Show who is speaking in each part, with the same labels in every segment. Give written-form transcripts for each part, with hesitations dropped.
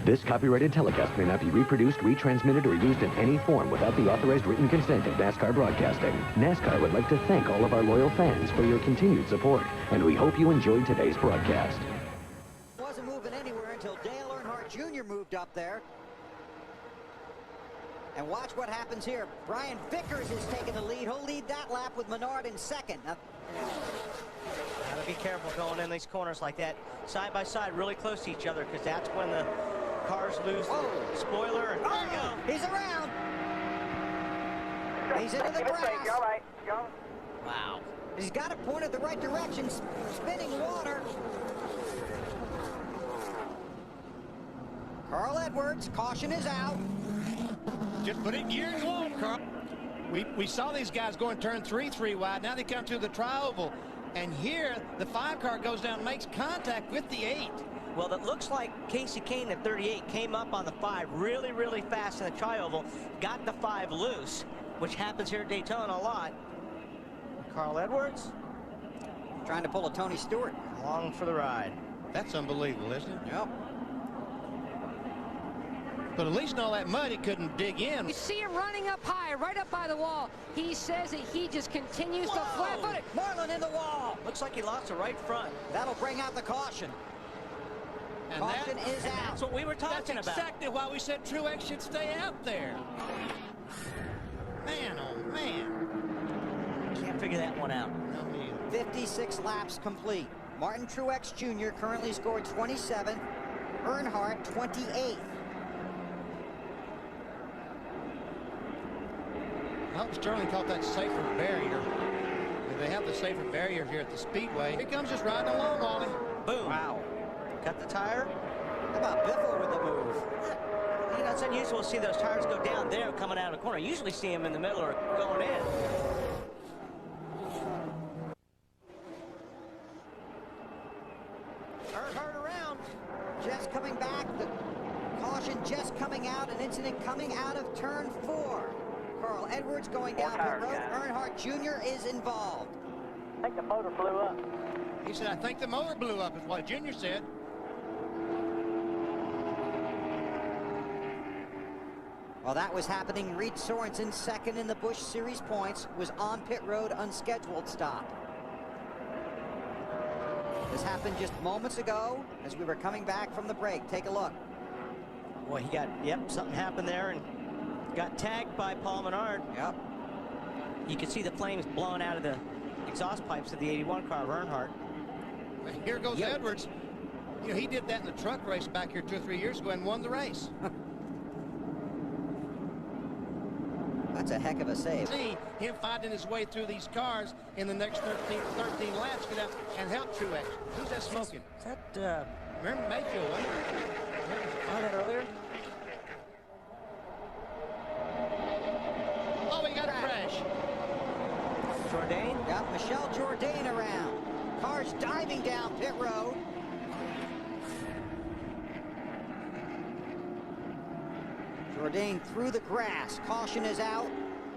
Speaker 1: This copyrighted telecast may not be reproduced, retransmitted, or used in any form without the authorized written consent of NASCAR Broadcasting. NASCAR would like to thank all of our loyal fans for your continued support, and we hope you enjoyed today's broadcast.
Speaker 2: Wasn't moving anywhere until Dale Earnhardt Jr. moved up there. And watch what happens here. Brian Vickers is taking the lead. He'll lead that lap with Menard in second. Now,
Speaker 3: gotta be careful going in these corners like that, side by side, really close to each other, because that's when the cars lose the spoiler. And there you go.
Speaker 2: He's around. He's into the grass.
Speaker 4: All right, go.
Speaker 2: Wow. He's got it pointed the right direction. Spinning water. Carl Edwards, caution is out.
Speaker 5: Just put it in gear and go, Carl. We saw these guys going turn 3 wide. Now they come to the tri-oval. And here, the 5 car goes down and makes contact with the 8.
Speaker 3: Well, it looks like Casey Kane at 38 came up on the 5 really, really fast in the tri-oval, got the 5 loose, which happens here at Daytona a lot. Carl Edwards
Speaker 2: Trying to pull a Tony Stewart.
Speaker 3: along for the ride.
Speaker 5: That's unbelievable, isn't it?
Speaker 2: Yep.
Speaker 5: But at least in all that mud, he couldn't dig in.
Speaker 6: You see him running up high, right up by the wall. He says that he just continues to flat-foot it.
Speaker 2: Marlin in the wall.
Speaker 3: Looks like he lost the right front.
Speaker 2: That'll bring out the caution.
Speaker 5: And
Speaker 2: Caution is out.
Speaker 3: That's what we were talking
Speaker 5: That's
Speaker 3: about.
Speaker 5: exactly why we said Truex should stay out there. Man, oh man.
Speaker 3: Can't figure that one out.
Speaker 5: No, me either.
Speaker 2: 56 laps complete. Martin Truex Jr. currently scored 27th. Earnhardt 28th.
Speaker 5: I hope Sterling caught that safer barrier. They have the safer barrier here at the Speedway. Here comes just riding along, Ollie.
Speaker 3: Boom. Wow. Cut the tire.
Speaker 2: How about Biffle with the move?
Speaker 3: You know, it's unusual to see those tires go down there coming out of the corner. You usually see them in the middle or going in.
Speaker 2: Earnhardt around. Just coming back. The caution just coming out. An incident coming out of turn 4. Carl Edwards going down pit road. Earnhardt Jr. is involved.
Speaker 4: I think the motor blew up.
Speaker 5: He said, I think the motor blew up, is what Junior said.
Speaker 2: While that was happening, Reed Sorensen, second in the Busch Series points, was on pit road, unscheduled stop. This happened just moments ago as we were coming back from the break. Take a look.
Speaker 3: Boy, he got, something happened there and got tagged by Paul Menard.
Speaker 2: Yep.
Speaker 3: You can see the flames blowing out of the exhaust pipes of the 81 car of Earnhardt.
Speaker 5: Here goes Edwards. You know, he did that in the truck race back here 2 or 3 years ago and won the race.
Speaker 2: That's a heck of a save.
Speaker 5: See him finding his way through these cars in the next 13 laps, get out and help Truex. Who's that smoking?
Speaker 3: Is that,
Speaker 5: Remember Mayfield, wasn't it?
Speaker 3: saw that earlier?
Speaker 5: Oh, he got a crash.
Speaker 3: Jourdain?
Speaker 2: Got Michelle Jourdain around. Cars diving down pit road. Jourdain through the grass. Caution is out.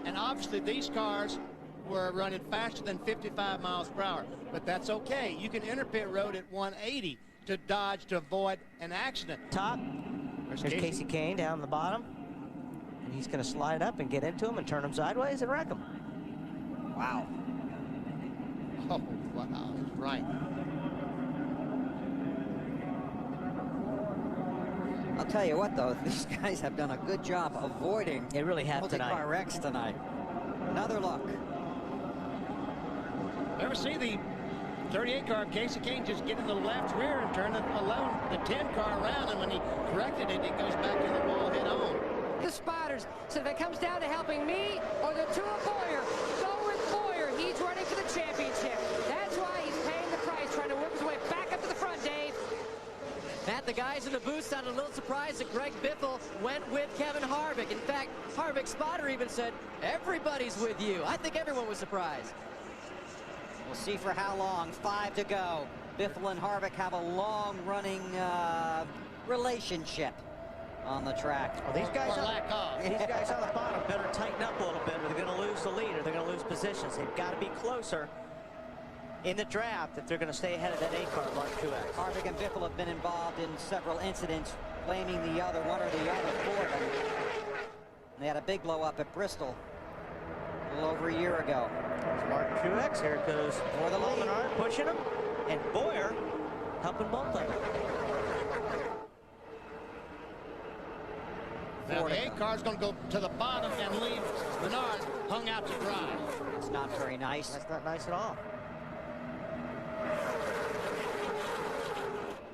Speaker 5: And obviously these cars were running faster than 55 miles per hour. But that's okay. You can enter pit road at 180 to dodge, to avoid an accident.
Speaker 3: Top. There's Casey Kane down the bottom. And he's going to slide up and get into him and turn him sideways and wreck him.
Speaker 2: Wow.
Speaker 5: Oh, wow. Right.
Speaker 2: I'll tell you what, though, these guys have done a good job avoiding
Speaker 3: They really have
Speaker 2: multi-car
Speaker 3: tonight.
Speaker 2: wrecks tonight. Another look.
Speaker 5: Ever see the 38 car Casey Kane just get in the left rear and turn the 10 car around, and when he corrected it, it goes back in the wall head on.
Speaker 6: The spotters said if it comes down to helping me or the two of Boyer, go with Boyer. He's running for the championship. That's why he's paying the price, trying to work his way back up to the front, Dave.
Speaker 7: Matt, the guys in the booth sounded a little surprised that Greg Biffle went with Kevin Harvick. In fact, Harvick's spotter even said, everybody's with you. I think everyone was surprised.
Speaker 2: We'll see for how long. 5 to go. Biffle and Harvick have a long-running relationship on the track.
Speaker 3: Well, these guys,
Speaker 5: lack of.
Speaker 3: these guys on the bottom better tighten up a little bit, or they're going to lose the lead, or they're going to lose positions. They've got to be closer in the draft if they're going to stay ahead of that 8 car, Mark Truex.
Speaker 2: Harvick and Biffle have been involved in several incidents blaming the other, one or the other for them. They had a big blow up at Bristol a little over a year ago.
Speaker 3: Mark Truex, here it goes
Speaker 2: For the lead.
Speaker 3: Menard pushing him, and Boyer helping both of them.
Speaker 5: Now the 8 car's going to go to the bottom and leave Menard hung out to dry.
Speaker 2: It's not very nice.
Speaker 3: That's not nice at all.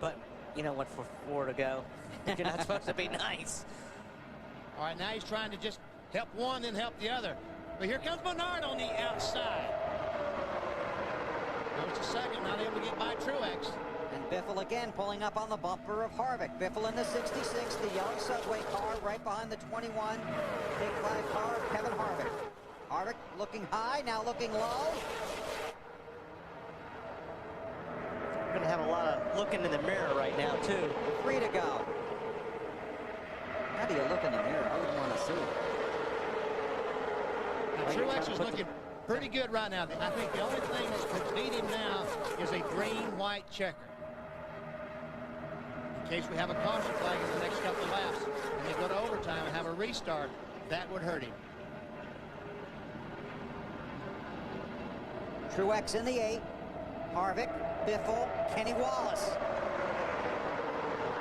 Speaker 3: But you know what, for 4 to go, you're not supposed to be nice.
Speaker 5: All right, now he's trying to just help one, then help the other. But here comes Menard on the outside. Goes to second, not able to get by Truex.
Speaker 2: And Biffle again pulling up on the bumper of Harvick. Biffle in the 66, the yellow subway car right behind the 21. Big 5 car of Kevin Harvick. Harvick looking high, now looking low.
Speaker 3: We're going to have a lot of looking in the mirror right now, too.
Speaker 2: 3 to go. How do you look in the mirror? I wouldn't want to see it.
Speaker 5: Truex is looking pretty good right now. I think the only thing that could beat him now is a green-white checker. In case we have a caution flag in the next couple of laps and they go to overtime and have a restart, that would hurt him.
Speaker 2: Truex in the 8. Harvick, Biffle, Kenny Wallace.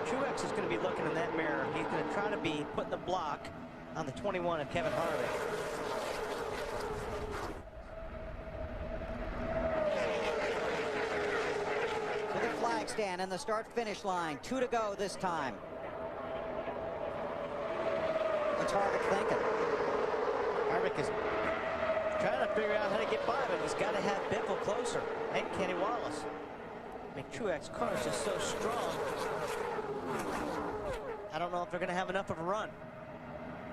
Speaker 3: Truex is going to be looking in that mirror. He's going to try to be putting the block on the 21 of Kevin Harvick.
Speaker 2: To the flag stand and the start-finish line. 2 to go this time. What's Harvick thinking?
Speaker 3: Harvick is trying to figure out how to get by, but he's got to have Biffle closer and Kenny Wallace. I mean, Truex's car is just so strong. I don't know if they're going to have enough of a run.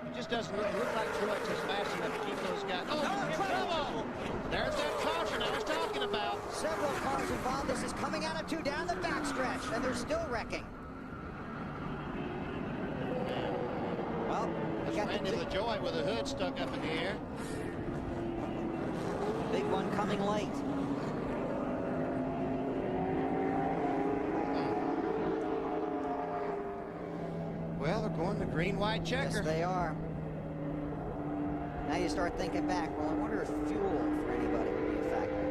Speaker 5: It just doesn't look like Truex is fast enough to keep those guys. Oh, trouble! There's that caution I was talking about.
Speaker 2: Several cars involved. This is coming out of 2 down the backstretch, and they're still wrecking. Well, we got
Speaker 5: Randy
Speaker 2: the
Speaker 5: LaJoy with a hood stuck up in the air.
Speaker 2: big one coming late.
Speaker 5: Well, they're going to green-white checker.
Speaker 2: Yes, they are. Now you start thinking back. Well, I wonder if fuel for anybody would be a factor.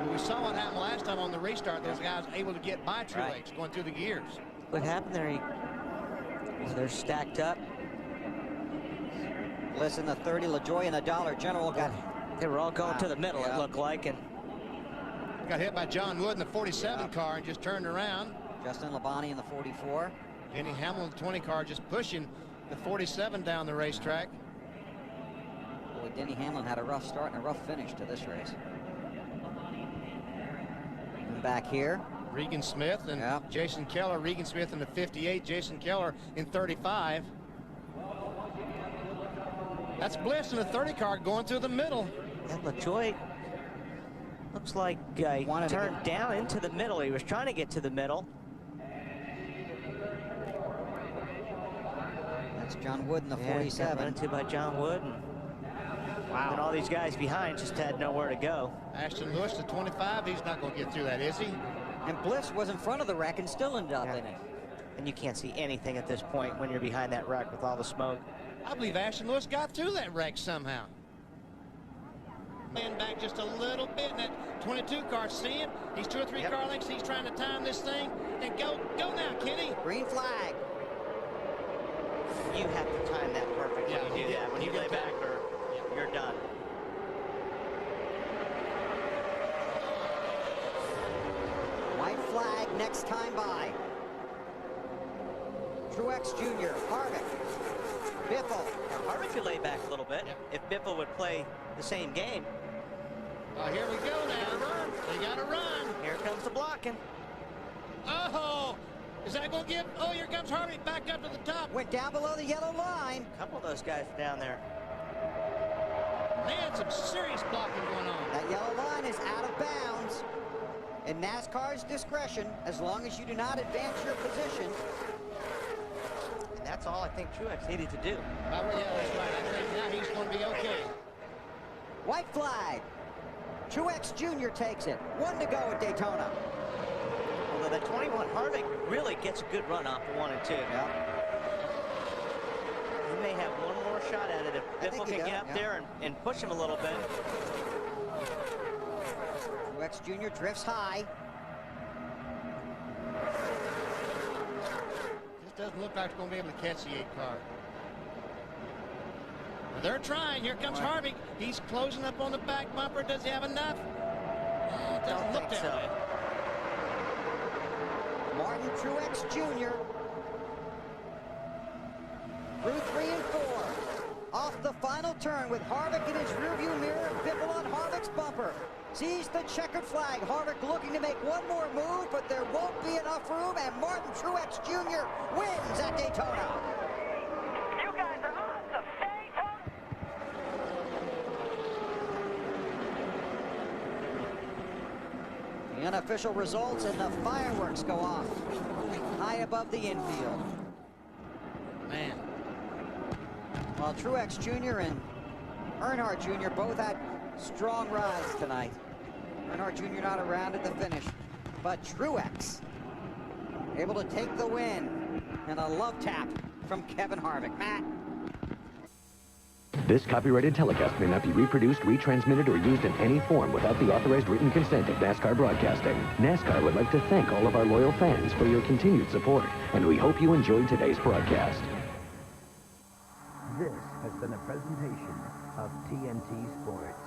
Speaker 5: Well, we saw what happened last time on the restart. Those guys able to get by Truex going through the gears.
Speaker 3: What happened there? They're stacked up.
Speaker 2: Listen, the 30 LaJoy and the Dollar General got.
Speaker 3: They were all going to the middle, it looked like, and
Speaker 5: Got hit by John Wood in the 47 car and just turned around.
Speaker 2: Justin Labonte in the 44.
Speaker 5: Denny Hamlin, the 20 car, just pushing the 47 down the racetrack.
Speaker 2: Boy, Denny Hamlin had a rough start and a rough finish to this race. And back here.
Speaker 5: Regan Smith and Jason Keller. Regan Smith in the 58, Jason Keller in 35. That's Bliss in the 30 car going through the middle.
Speaker 3: And LaJoy looks like he turned down into the middle. He was trying to get to the middle.
Speaker 2: That's John Wood in the 47.
Speaker 3: Run into by John Wood. And and all these guys behind just had nowhere to go.
Speaker 5: Ashton Lewis, the 25, he's not going to get through that, is he?
Speaker 2: And Bliss was in front of the wreck and still ended up in it.
Speaker 3: And you can't see anything at this point when you're behind that wreck with all the smoke.
Speaker 5: I believe Ashton Lewis got through that wreck somehow. Man back just a little bit in that 22 car. See him? He's 2 or 3 car lengths. He's trying to time this thing. And go now, Kenny.
Speaker 2: Green flag.
Speaker 3: You have to time that perfectly when you do that. When you lay back, or you're done.
Speaker 2: White flag next time by. Truex Jr., Harvick, Biffle.
Speaker 3: Harvick could lay back a little bit if Biffle would play the same game.
Speaker 5: Oh, here we go now. They got to run.
Speaker 3: Here comes the blocking.
Speaker 5: Oh, is that going to give? Oh, here comes Harvick back up to the top.
Speaker 2: Went down below the yellow line.
Speaker 3: A couple of those guys were down there.
Speaker 5: Man, some serious blocking going on.
Speaker 2: That yellow line is out of bounds. In NASCAR's discretion, as long as you do not advance your position.
Speaker 3: And that's all I think Truex needed to do.
Speaker 5: Yeah, that's right. I think now he's going to be okay.
Speaker 2: White flag. Truex Jr. takes it. 1 to go at Daytona.
Speaker 3: Although that 21 Harvick really gets a good run off of 1 and 2.
Speaker 2: Yeah.
Speaker 3: He may have one more shot at it if Biffle can get up there and push him a little bit.
Speaker 2: Truex Jr. drifts high.
Speaker 5: This doesn't look like it's going to be able to catch the 8 car. Well, they're trying. Here comes Harvick. He's closing up on the back bumper. Does he have enough? Oh, it doesn't look that way.
Speaker 2: Martin Truex Jr. through 3 and 4. Off the final turn with Harvick in his rearview mirror. Biffle on Harvick's bumper. Sees the checkered flag. Harvick looking to make one more move, but there won't be enough room, and Martin Truex Jr. wins at Daytona.
Speaker 4: You guys are awesome. Daytona.
Speaker 2: The unofficial results and the fireworks go off high above the infield.
Speaker 5: Man.
Speaker 2: While Truex Jr. and Earnhardt Jr. both had strong rides tonight. Earnhardt Jr. not around at the finish, but Truex able to take the win, and a love tap from Kevin Harvick. Matt.
Speaker 1: This copyrighted telecast may not be reproduced, retransmitted, or used in any form without the authorized written consent of NASCAR Broadcasting. NASCAR would like to thank all of our loyal fans for your continued support, and we hope you enjoyed today's broadcast.
Speaker 8: This has been a presentation of TNT Sports.